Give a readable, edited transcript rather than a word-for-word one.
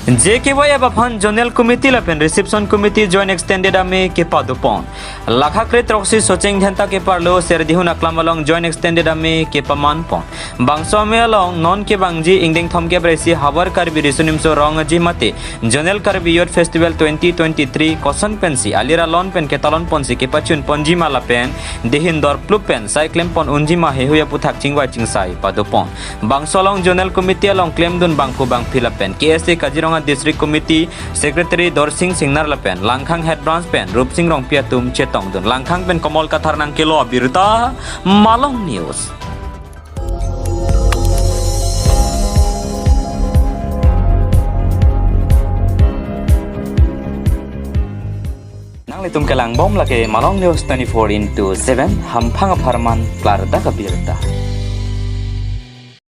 JKY Bapan Jonel Committee Lapen Reception Committee Joint Extended Ame Kepa Dupon Lakha Kret Roxy Socheng Dhenta Keparlo Serdihun Aklamalong Joint Extended Ame Kepa Manpon Bangso Ame along Non Ke Bangji Ingdeng Thomke Bresi Havar Karbi Risunimso Rongaji Mate Jonel Karbi Youth Festival 2023 Kosan Pensi Alira Lon Pen Ketalon Ponsi Kepachun Ponjima Lapen Dehindor Plupen Cyclem Pon Unjima Hehuya Puthak Chingwa Chingsai Padupon Bangso along Jonel Committee along Claim Dun Bangku Bang Philapen KSA Kajirong District Committee Secretary Dorsing Singnar Lapen Langkhang Head Branch Pen Rup Sing Rong Piatum Chetong Dun Langkhang Pen Komol Kathar Nang Kilo Abirta Malong News Nang litum kelang bom lake Malong News 24/7 Hampang Aparman Klarda Kabirta